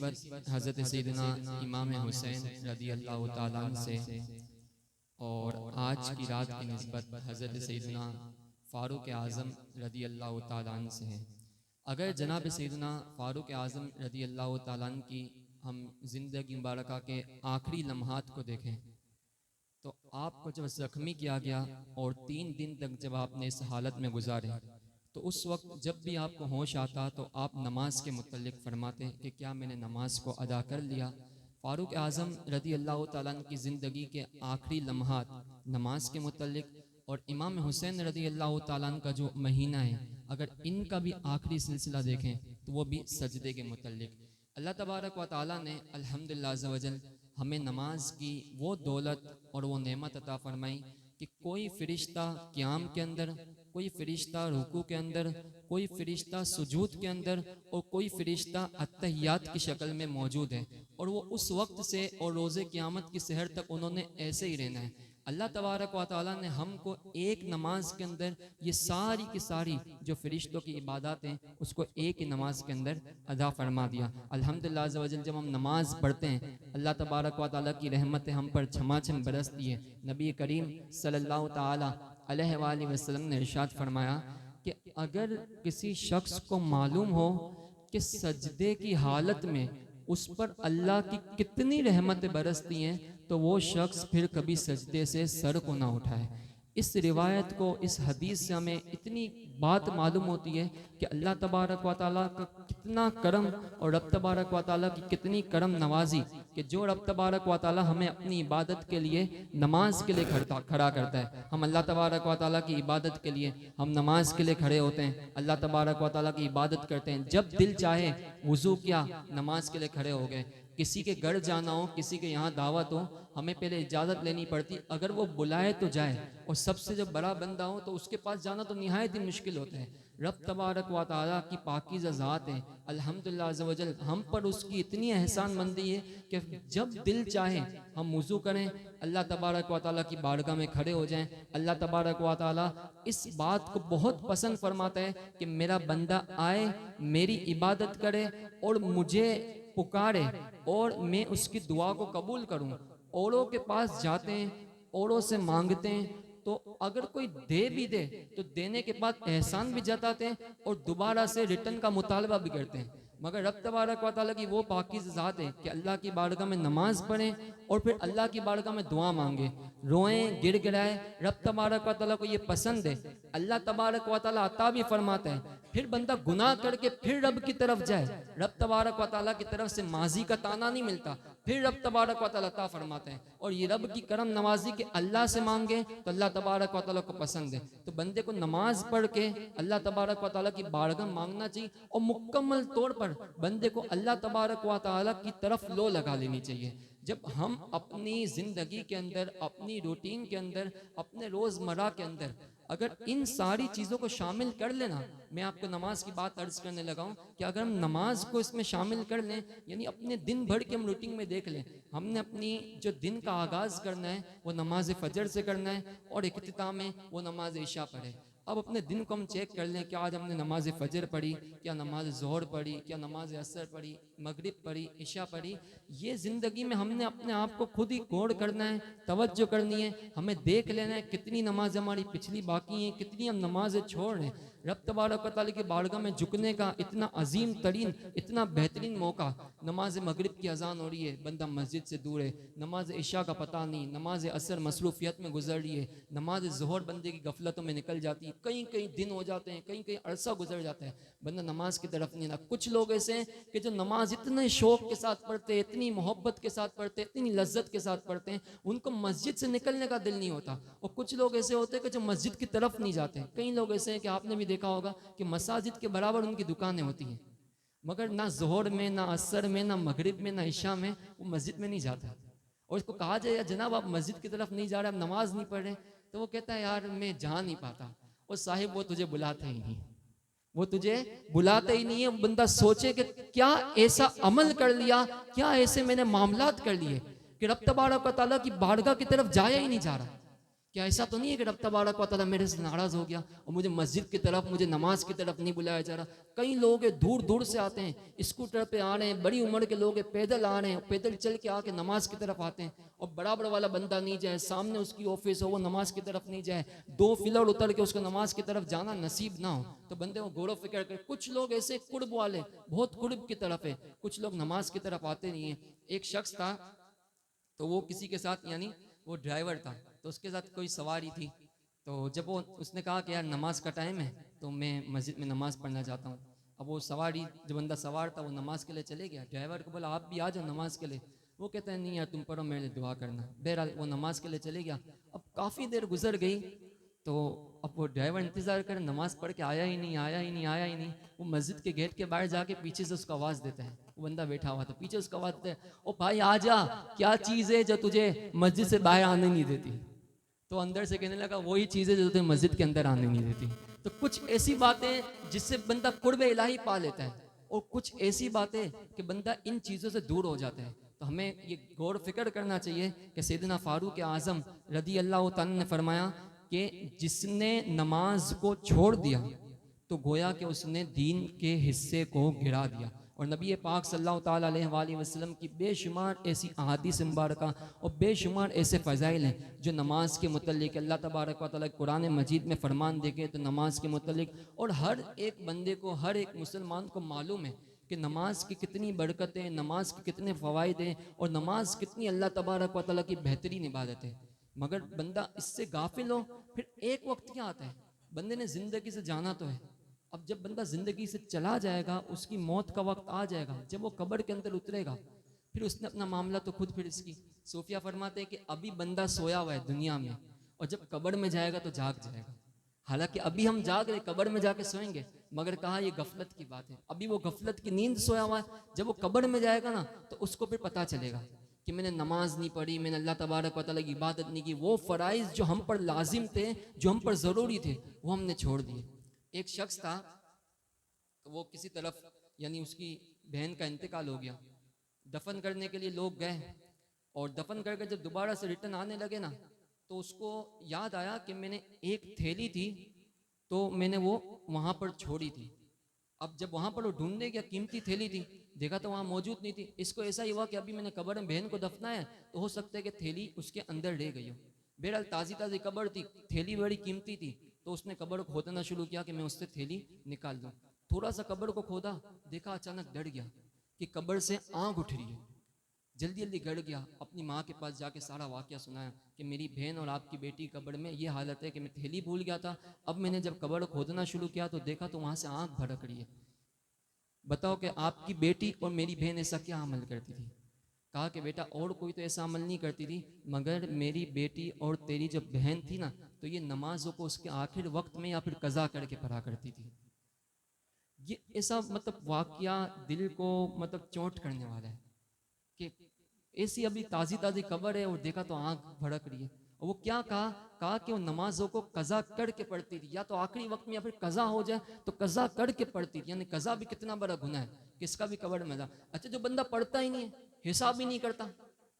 निस्बत हज़रत सैयदना इमाम हुसैन रज़ी अल्लाह ताला अन्हु से और आज की रात की निस्बत हज़रत सैयदना फ़ारूक आज़म रज़ी अल्लाह ताला अन्हु से है। अगर जनाब सैयदना फ़ारूक आज़म रज़ी अल्लाह ताला अन्हु की हम ज़िंदगी मुबारक के आखिरी लम्हात को देखें तो आपको जब ज़ख्मी किया गया और 3 दिन तक जब आपने इस हालत में गुजारे तो उस वक्त जब भी आपको होश आता तो आप नमाज के मुतल्लिक़ फरमाते कि क्या मैंने नमाज को अदा कर लिया। फ़ारूक आज़म रज़ी अल्लाह ताला अन्हु की ज़िंदगी के आखिरी लम्हात नमाज के मुतल्लिक़ और इमाम हुसैन रज़ी अल्लाह ताला अन्हु का जो महीना है अगर इनका भी आखिरी सिलसिला देखें तो वो भी सजदे के मुतल्लिक़। अल्लाह तबारक व तआला ने अल्हम्दुलिल्लाह अज़्ज़ व जल हमें नमाज की वो दौलत और वो नेमत अता फरमाई कि कोई फ़रिश्ता क़याम के अंदर, कोई फ़रिश्ता रुकू के अंदर, कोई फ़रिश्ता सुजूद के अंदर और कोई फ़रिश्ता अत्तहियात की शक्ल में मौजूद है और वो उस वक्त से और रोज़े क़यामत की सहर तक उन्होंने ऐसे ही रहना है। अल्लाह तबारक व तआला ने हमको एक नमाज के अंदर ये सारी की सारी जो फ़रिश्तों की इबादत हैं उसको एक ही नमाज के अंदर अदा फरमा दिया। अल्हम्दुलिल्लाह अज़्ज़ व जल जब हम नमाज पढ़ते हैं अल्लाह तबारक व तआला की रहमतें हम पर छमाछम बरसती है। नबी करीम सल्लल्लाहु ताला अलैहि वसल्लम ने इरशाद फरमाया कि अगर किसी शख्स को मालूम हो कि सजदे की हालत में उस पर अल्लाह की कितनी रहमतें बरसती हैं तो वो शख्स फिर कभी सजदे से सर को ना उठाए। इस रिवायत को, इस हदीस से हमें इतनी बात मालूम होती है कि अल्लाह तबारक व तआला का कितना करम और रब तबारक व तआला की कितनी करम नवाजी कि जो रब तबारक व तआला हमें अपनी इबादत के लिए नमाज के लिए खड़ा करता है। हम अल्लाह तबारक व तआला की इबादत के लिए हम नमाज के लिए खड़े होते हैं, अल्लाह तबारक व तआला की इबादत करते हैं। जब दिल चाहे वुज़ू किया, नमाज के लिए खड़े हो गए। किसी के घर जाना हो, किसी के यहाँ दावत हो, हमें पहले इजाज़त लेनी पड़ती, अगर वो बुलाए तो जाए और सबसे जब बड़ा बंदा हो तो उसके पास जाना तो निहायत ही मुश्किल होता है। रब तबारक व तआला की पाकीज़ा ज़ात है, अल्हम्दुलिल्लाह अज़्ज़ व जल हम पर उसकी इतनी एहसानमंदी है कि जब दिल चाहे हम वुज़ू करें, अल्लाह तबारक व तआला की बारगाह में खड़े हो जाएं। अल्लाह तबारक व तआला इस बात को बहुत पसंद फरमाता है कि मेरा बंदा आए, मेरी इबादत करे और मुझे पुकारे और मैं उसकी दुआ को कबूल करूं। औरों के पास जाते हैं, औरों से मांगते हैं, तो अगर कोई दे भी दे तो देने के बाद एहसान भी जताते हैं और दोबारा से रिटर्न का मुतालबा भी करते हैं। मगर रब तबारक व तआला की वो पाकीज़ ज़ात है कि अल्लाह की बारगाह में नमाज पढ़ें और फिर अल्लाह की बारगाह में दुआ मांगे, रोएं, गिड़गिड़ाए। रब तबारक व तआला को ये पसंद है। अल्लाह तबारक व तआला अता भी फरमाता है। फिर बंदा गुनाह करके फिर रब की तरफ जाए, रब तबारक व तआला की तरफ से माजी का ताना नहीं मिलता, फिर रब तबारक व तआला अता फरमाते हैं। और ये रब की करम नवाजी के अल्लाह से मांगे तो अल्लाह तबारक व तआला को पसंद है। तो बंदे को नमाज पढ़ के अल्लाह तबारक व तआला की बारगाह मांगना चाहिए और मुकम्मल तौर पर बंदे को अल्लाह तबारक व तआला की तरफ लो लगा लेनी चाहिए। जब हम अपनी ज़िंदगी के अंदर, अपनी रूटीन के अंदर, अपने रोज़मर्रा के अंदर अगर इन सारी चीज़ों को शामिल कर लेना, मैं आपको नमाज की बात अर्ज करने लगा हूँ कि अगर हम नमाज को इसमें शामिल कर लें, यानी अपने दिन भर के हम रूटीन में देख लें, हमने अपनी जो दिन का आगाज़ करना है वो नमाज फजर से करना है और इख्तिताम में वो नमाज इशा पढ़े। अब अपने दिन को हम चेक कर लें कि आज हमने नमाज फजर पढ़ी, क्या नमाज ज़ोहर पढ़ी, क्या नमाज असर पढ़ी, मगरिब पढ़ी, इशा पढ़ी। ये ज़िंदगी में हमने अपने आप को खुद ही गौर करना है, तवज्जो करनी है, हमें देख लेना है कितनी नमाज हमारी पिछली बाकी हैं, कितनी हम नमाजें छोड़ रहे हैं। रब तबारक व तआला की बारगाह में झुकने का इतना अजीम तरीन, इतना बेहतरीन मौका, नमाज मगरिब की अजान हो रही है, बंदा मस्जिद से दूर है, नमाज इशा का पता नहीं, नमाज असर मसरूफियत में गुजर रही है, नमाज ज़ोहर बंदे की गफलतों में निकल जाती है, कहीं कहीं दिन हो जाते हैं, कहीं कहीं अरसा गुजर जाता है, बंदा नमाज की तरफ नहीं ना। कुछ लोग ऐसे हैं कि जो नमाज इतने शौक के साथ पढ़ते हैं, इतनी मोहब्बत के साथ पढ़ते हैं, इतनी लज्जत के साथ पढ़ते हैं, उनको मस्जिद से निकलने का दिल नहीं होता। और कुछ लोग ऐसे होते हैं कि जो मस्जिद की तरफ नहीं जाते। कई लोग ऐसे हैं कि आपने भी देखा होगा कि मसाजिद के बराबर उनकी दुकानें होती हैं, मगर ना जोहर में, ना असर में, ना मगरिब में, ना इशा में वो मस्जिद में नहीं जाता। और इसको कहा जाए जनाब आप मस्जिद की तरफ नहीं जा रहे, आप नमाज नहीं पढ़ रहे, तो वो कहता है यार मैं जा नहीं पाता। और साहिब वो तुझे बुलाते ही नहीं, वो तुझे बुलाते ही नहीं है। बंदा सोचे कि क्या ऐसा अमल कर लिया, क्या ऐसे मैंने मामलात कर लिए कि रब तबारक व तआला की बारगाह की तरफ जाया ही नहीं जा रहा। क्या ऐसा तो नहीं है कि रब तबारक व तआला मेरे से नाराज हो गया और मुझे मस्जिद की तरफ, मुझे नमाज की तरफ नहीं बुलाया जा रहा। कई लोग दूर दूर से आते हैं, स्कूटर पे आ रहे हैं, बड़ी उम्र के लोग पैदल आ रहे हैं, पैदल चल के आके नमाज की तरफ आते हैं, और बराबर वाला बंदा नहीं जाए, सामने उसकी ऑफिस हो, वो नमाज की तरफ नहीं जाए, 2 फिलर उतर के उसको नमाज की तरफ जाना नसीब ना हो, तो बंदे को गौर फिक्र कर। कुछ लोग ऐसे कुर्ब वाले, बहुत कुर्ब की तरफ है, कुछ लोग नमाज की तरफ आते नहीं है। एक शख्स था, तो वो किसी के साथ, यानी वो ड्राइवर था, तो उसके साथ कोई सवारी थी। तो जब वो उसने कहा कि यार नमाज का टाइम है, तो मैं मस्जिद में नमाज पढ़ना चाहता हूँ। अब वो सवारी, जो बंदा सवार था, वो नमाज के लिए चले गया। ड्राइवर को बोला आप भी आ जाओ नमाज के लिए। वो कहता है नहीं यार तुम पढ़ो, मेरे लिए दुआ करना। बहरहाल वो नमाज के लिए चले गया। अब काफ़ी देर गुजर गई, तो अब वो ड्राइवर इंतज़ार करे, नमाज पढ़ के आया ही नहीं, आया ही नहीं, आया ही नहीं। वो मस्जिद के गेट के बाहर जाके पीछे से उसको आवाज़ देता है। वो बंदा बैठा हुआ था, पीछे उसको आवाज़ देता है, ओ भाई आ जा, क्या चीज़ है जो तुझे मस्जिद से बाहर आने नहीं देती? तो अंदर से कहने लगा वही चीज़ है जो तुझे मस्जिद के अंदर आने नहीं देती। तो कुछ ऐसी बातें जिससे बंदा कुर्ब इलाही पा लेता है, और कुछ ऐसी बातें कि बंदा इन चीज़ों से दूर हो जाता है। तो हमें ये गौर फिक्र करना चाहिए कि सैयदना फारूक आज़म रदी अल्लाह तआला ने फरमाया कि जिसने नमाज को छोड़ दिया तो गोया कि उसने दीन के हिस्से को गिरा दिया। और नबी पाक सल्लल्लाहु ताला अलैहि वसल्लम की बेशुमार ऐसी अहादीस मुबारक और बेशुमार ऐसे फ़ज़ाइल हैं जो नमाज के मुतल्लिक अल्लाह तबारक व तआला कुरान मजीद में फरमान देखे तो नमाज के मुतल्लिक, और हर एक बंदे को, हर एक मुसलमान को मालूम है कि नमाज की कितनी बरकतें, नमाज के कितने फ़वाइद हैं, और नमाज कितनी अल्लाह तबारक व तआला की बेहतरीन इबादत है। मगर बंदा इससे गाफिल हो, फिर एक वक्त क्या आता है, बंदे ने ज़िंदगी से जाना तो है। अब जब बंदा ज़िंदगी से चला जाएगा, उसकी मौत का वक्त आ जाएगा, जब वो कब्र के अंदर उतरेगा, फिर उसने अपना मामला तो खुद फिर इसकी। सूफिया फरमाते हैं कि अभी बंदा सोया हुआ है दुनिया में, और जब कब्र में जाएगा तो जाग जाएगा। हालांकि अभी हम जाग रहे, कब्र में जाके सोएंगे, मगर कहा यह गफलत की बात है, अभी वो गफलत की नींद सोया हुआ है। जब वो कब्र में जाएगा ना, तो उसको फिर पता चलेगा कि मैंने नमाज नहीं पढ़ी, मैंने अल्लाह तबारक व तआला की इबादत नहीं की, वो फ़राइज़ जो हम पर लाजिम थे, जो हम पर ज़रूरी थे, वो हमने छोड़ दिए। एक शख्स था, तो वो किसी तरफ, यानी उसकी बहन का इंतकाल हो गया, दफन करने के लिए लोग गए, और दफन करके जब दोबारा से रिटर्न आने लगे ना, तो उसको याद आया कि मैंने एक थैली थी, तो मैंने वो वहाँ पर छोड़ी थी। अब जब वहाँ पर वो ढूंढने गया, कीमती थैली थी, देखा तो वहाँ मौजूद नहीं थी। इसको ऐसा ही हुआ कि अभी मैंने कब्र में बहन को दफनाया, तो हो सकता है कि थैली उसके अंदर रह गई हो। बहरहाल ताज़ी ताज़ी कब्र थी, थैली बड़ी कीमती थी, तो उसने कब्र को खोदना शुरू किया कि मैं उससे थैली निकाल दूँ। थोड़ा सा कब्र को खोदा, देखा अचानक डर गया कि कब्र से आग उठ रही है। जल्दी जल्दी गड़ गया, अपनी माँ के पास जाके सारा वाक़या सुनाया कि मेरी बहन और आपकी बेटी कब्र में ये हालत है कि मैं थैली भूल गया था, अब मैंने जब कब्र खोदना शुरू किया तो देखा तो वहाँ से आग भड़क रही है। बताओ कि आपकी बेटी और मेरी बहन ऐसा क्या अमल करती थी? कहा कि बेटा और कोई तो ऐसा अमल नहीं करती थी, मगर मेरी बेटी और तेरी जब बहन थी ना, तो ये नमाजों को उसके आखिर वक्त में या फिर कज़ा करके पढ़ा करती थी। ये ऐसा मतलब वाक़या दिल को मतलब चोट करने वाला है कि ऐसी अभी ताज़ी ताज़ी कब्र है और देखा तो आँख भड़क रही है। और वो क्या कहा, कहा कि वो नमाजों को कज़ा करके पढ़ती थी, या तो आखिरी वक्त में या फिर कज़ा हो जाए तो कज़ा करके पढ़ती थी। यानी कज़ा भी कितना बड़ा गुनाह है, किसका भी कब्र में जा। अच्छा, जो बंदा पढ़ता ही नहीं है, हिसाब ही नहीं करता,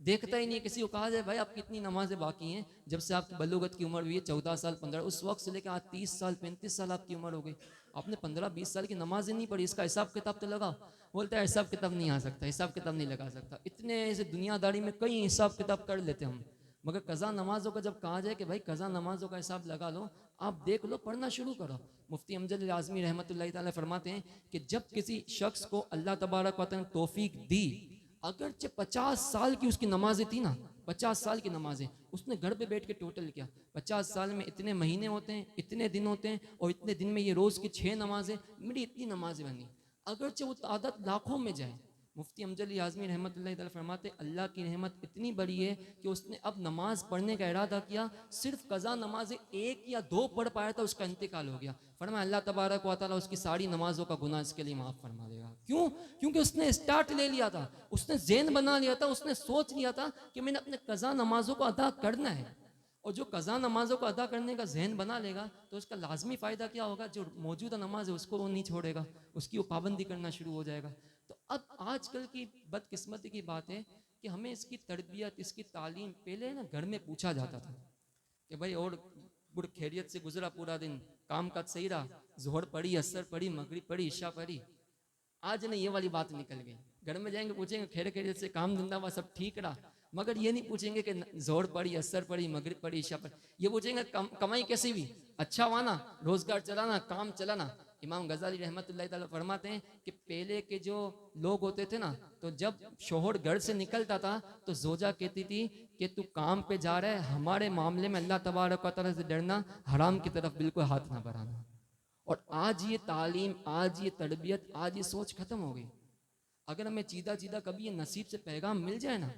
देखता ही नहीं है, किसी को कहा जाए भाई आप कितनी नमाजें बाकी हैं, जब से आपकी बलूगत की उम्र हुई है 14 साल 15, उस वक्त से लेकर आज 30 साल 35 साल आपकी उम्र हो गई, आपने 15-20 साल की नमाजें नहीं पढ़ी, इसका हिसाब किताब तो लगाओ। बोलता है हिसाब किताब नहीं आ सकता, हिसाब किताब नहीं लगा सकता। इतने ऐसे दुनियादारी में कई हिसाब किताब कर लेते हम, मगर कज़ा नमाजों का जब कहा जाए कि भाई कज़ा नमाजों का हिसाब लगा लो, आप देख लो, पढ़ना शुरू करो। मुफ्ती अमजद आज़मी रहमतुल्लाह तआला फरमाते हैं कि जब किसी शख्स को अल्लाह तबारक व तआला ने तौफीक दी, अगरचे 50 साल की उसकी नमाजें थी ना, 50 साल की नमाजें उसने घर पे बैठ के टोटल किया, 50 साल में इतने महीने होते हैं, इतने दिन होते हैं, और इतने दिन में ये रोज़ की 6 नमाजें, मेरी इतनी नमाजें बनी। अगरचे वो तादाद लाखों में जाए, मुफ्ती अमजद आज़मी रहमतुल्लाह तआला फरमाते अल्लाह की रहमत इतनी बड़ी है कि उसने अब नमाज पढ़ने का इरादा किया, सिर्फ कज़ा नमाजें 1 या 2 पढ़ पाया था, उसका इंतकाल हो गया। फरमाया अल्लाह तबारक व तआला उसकी सारी नमाजों का गुनाह इसके लिए माफ़ फरमा देगा। क्यों? क्योंकि उसने स्टार्ट ले लिया था, उसने ज़हन बना लिया था, उसने सोच लिया था कि मैंने अपने कज़ा नमाजों को अदा करना है। और जो कज़ा नमाजों को अदा करने का जहन बना लेगा, तो उसका लाजमी फ़ायदा क्या होगा, जो मौजूदा नमाज है उसको वो नहीं छोड़ेगा, उसकी वो पाबंदी करना शुरू हो जाएगा। तो अब आजकल की बदकिस्मती की बात है कि हमें इसकी तरबियत, इसकी तालीम पहले ना घर में पूछा जाता था कि भाई और गुड़ खैरियत से गुजरा पूरा दिन, काम काज सही रहा, जोहर पड़ी, असर पड़ी, मगरिब पड़ी, ईशा पड़ी। आज नहीं, ये वाली बात निकल गई। घर में जाएंगे पूछेंगे खैर खैरियत से, काम धंधा हुआ, सब ठीक रहा, मगर ये नहीं पूछेंगे कि जोहर पड़ी, असर पड़ी, मगरिब पड़ी, ईशा पड़ी। ये पूछेंगे कमाई कैसी हुई, अच्छा हुआ ना, रोजगार चलाना, काम चलाना। इमाम गजाली रहमतुल्लाह तआला फरमाते हैं कि पहले के जो लोग होते थे ना, तो जब शोहर घर से निकलता था तो जोजा कहती थी कि तू काम पे जा रहा है, हमारे मामले में अल्लाह तबारक व तआला से डरना, हराम की तरफ बिल्कुल हाथ ना बढ़ाना। और आज ये तालीम, आज ये तरबियत, आज ये सोच खत्म हो गई। अगर हमें चीदा चीदा कभी ये नसीब से पैगाम मिल जाए ना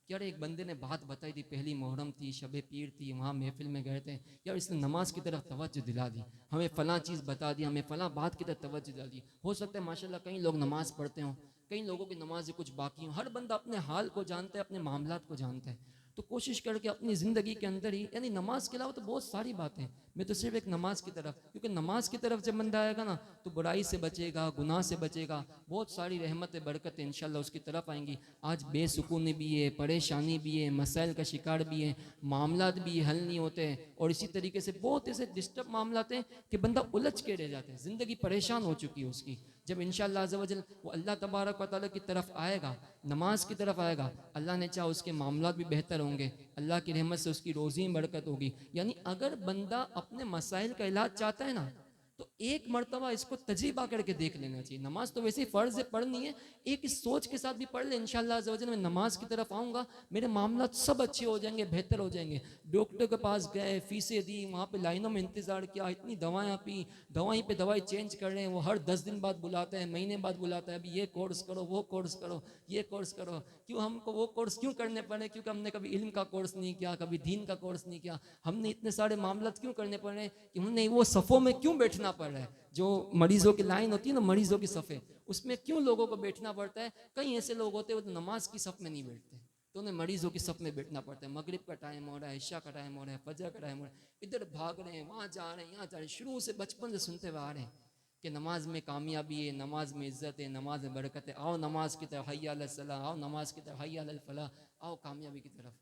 कि यार एक बंदे ने बात बताई थी, पहली मुहर्रम थी, शबे पीर थी, वहाँ महफिल में गए थे, यार इसने नमाज की तरफ तवज्जो दिला दी, हमें फ़लाँ चीज़ बता दी, हमें फ़लाँ बात की तरफ तवज्जो दिला दी। हो सकता है माशाल्लाह कई लोग नमाज पढ़ते हों, कई लोगों की नमाज कुछ बाकी हो, हर बंदा अपने हाल को जानता है, अपने मामलात को जानता है। तो कोशिश करके अपनी ज़िंदगी के अंदर ही, यानी नमाज के अलावा तो बहुत सारी बातें, मैं तो सिर्फ एक नमाज की तरफ, क्योंकि नमाज की तरफ जब बंदा आएगा ना तो बुराई से बचेगा, गुनाह से बचेगा, बहुत सारी रहमतें बरकतें इंशाल्लाह उसकी तरफ आएंगी। आज बेसुकूनी भी है, परेशानी भी है, मसाइल का शिकार भी है, मामलात भी हल नहीं होते हैं, और इसी तरीके से बहुत ऐसे डिस्टर्ब मामलात हैं कि बंदा उलझ के रह जाते हैं, ज़िंदगी परेशान हो चुकी है उसकी। जब इंशाअल्लाह अज़्ज़ व जल वो अल्लाह तबारक व तआला की तरफ आएगा, नमाज की तरफ आएगा, अल्लाह ने चाहा उसके मामलात भी बेहतर होंगे, अल्लाह की रहमत से उसकी रोज़ी में बरकत होगी। यानी अगर बंदा अपने मसाइल का इलाज चाहता है ना, तो एक मरतबा इसको तजीबा करके देख लेना चाहिए। नमाज तो वैसे ही फ़र्ज़ है, पढ़नी है, एक इस सोच के साथ भी पढ़ ले इंशाअल्लाह अज़्ज़ व जल मैं नमाज की तरफ आऊँगा, मेरे मामला सब अच्छे हो जाएंगे, बेहतर हो जाएंगे। डॉक्टर के पास गए, फीसें दी, वहाँ पे लाइनों में इंतज़ार किया, इतनी दवाएँ पी, दवाई पे दवाई चेंज कर रहे हैं, वो हर 10 दिन बाद बुलाते हैं, महीने बाद बुलाता है, अभी ये कोर्स करो, वो कोर्स करो, ये कोर्स करो। क्यों हमको वो कोर्स क्यों करने पड़े? क्योंकि हमने कभी इल्म का कोर्स नहीं किया, कभी दीन का कोर्स नहीं किया। हमने इतने सारे मामलात क्यों करने पड़ रहे हैं कि हमने वो सफ़ों में क्यों बैठना पड़ रहा है? जो मरीजों की लाइन होती है ना, मरीजों की सफ़े, उसमें क्यों लोगों को बैठना पड़ता है? कई ऐसे लोग होते हैं वो नमाज की सफ़ में नहीं बैठते, तो उन्हें मरीजों की सफ़ में बैठना पड़ता है। मगरिब का टाइम हो रहा है, इशा का टाइम हो रहा है, फजर का टाइम हो रहा है, इधर भाग रहे हैं, वहाँ जा रहे हैं, यहाँ जा रहे हैं। शुरू से बचपन से सुनते हुए आ रहे हैं कि नमाज में कामयाबी है, नमाज में इज्जत है, नमाज में बरकत है, आओ नमाज की तरफ, हय्या अलल सलाह, आओ नमाज की तरफ, हय्या अलल फलाह, आओ कामयाबी की तरफ।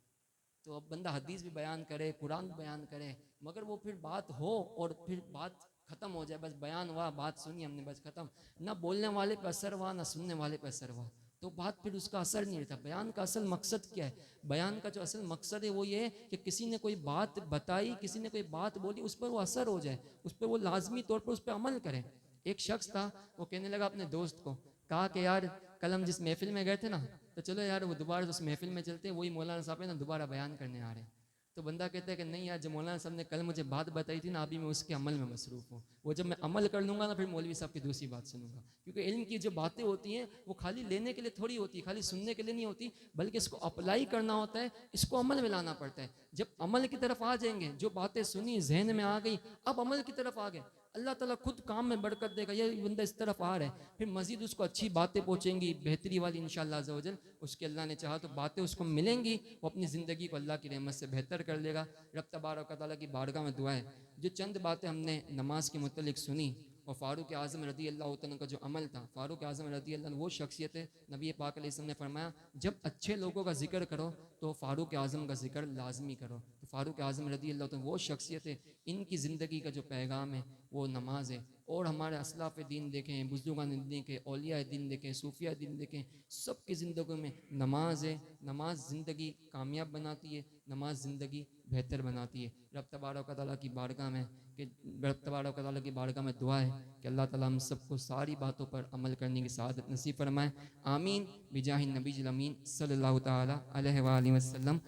तो अब बंदा हदीस भी बयान करे, कुरान भी बयान करे, मगर वो फिर बात हो और फिर बात खत्म हो जाए, बस बयान हुआ, बात सुनी हमने, बस खत्म, ना बोलने वाले पे असर हुआ, ना सुनने वाले पे असर हुआ, तो बात फिर उसका असर नहीं रहता। बयान का असल मकसद क्या है? बयान का जो असल मकसद है वो ये है कि किसी ने कोई बात बताई, किसी ने कोई बात बोली, उस पर वो असर हो जाए, उस पर वो लाजमी तौर पर उस पर अमल करें। एक शख्स था, वो कहने लगा अपने दोस्त को, कहा कि यार कल हम जिस महफिल में गए थे ना, तो चलो यार वो दोबारा उस महफिल में चलते हैं, वही मौलाना साहब है ना दोबारा बयान करने आ रहे हैं। तो बंदा कहता है कि नहीं यार, जो मौलाना साहब ने कल मुझे बात बताई थी ना, अभी मैं उसके अमल में मसरूफ़ हूँ, वो जब मैं अमल कर लूँगा ना, फिर मौलवी साहब की दूसरी बात सुनूंगा। क्योंकि इल्म की जो बातें होती हैं वो खाली लेने के लिए थोड़ी होती, खाली सुनने के लिए नहीं होती, बल्कि इसको अप्लाई करना होता है, इसको अमल में लाना पड़ता है। जब अमल की तरफ आ जाएंगे, जो बातें सुनी जहन में आ गई, अब अमल की तरफ आ गए, अल्लाह ताला खुद काम में बरकत देगा। ये बंदा इस तरफ आ रहा है, फिर मजीद उसको अच्छी बातें पहुँचेंगी, बेहतरी वाली इंशाअल्लाह अज़्ज़ व जल, उसके अल्लाह ने चाहा तो बातें उसको मिलेंगी, वो अपनी ज़िंदगी को अल्लाह की रहमत से बेहतर कर लेगा। रब तबारक व तआला की बारगाह में दुआ है, जो चंद बातें हमने नमाज के मुतल्लिक सुनी, और फ़ारूक आज़म रदी अल्लाह तआला का जो अमल था, फ़ारूक आज़म रदी अल्लाह वो शख्सियत है, नबी पाक अलैहि सल्लम ने फरमाया जब अच्छे लोगों का जिक्र करो तो फ़ारूक आज़म का जिक्र लाजमी करो। तो फ़ारूक आज़म रदी अल्लाह तआला वो शख्सियत है, इनकी ज़िंदगी का जो पैगाम है वो नमाज है। और हमारे असलाफ़ दीन देखें, बुज़ुर्गान दीन देखें, औलिया दीन देखें, सूफिया दीन देखें, सब की ज़िंदगी में नमाज है। नमाज ज़िंदगी कामयाब बनाती है, नमाज ज़िंदगी बेहतर बनाती है। रब तबारक व तआला की बारगाह में कि रब तबारक व तआला की बारगाह में दुआ है कि अल्लाह ताला हम सबको सारी बातों पर अमल करने की सआदत नसीब फरमाए। आमीन बिजाहि नबी अमीन सल्लल्लाहु तआला अलैहि वसल्लम।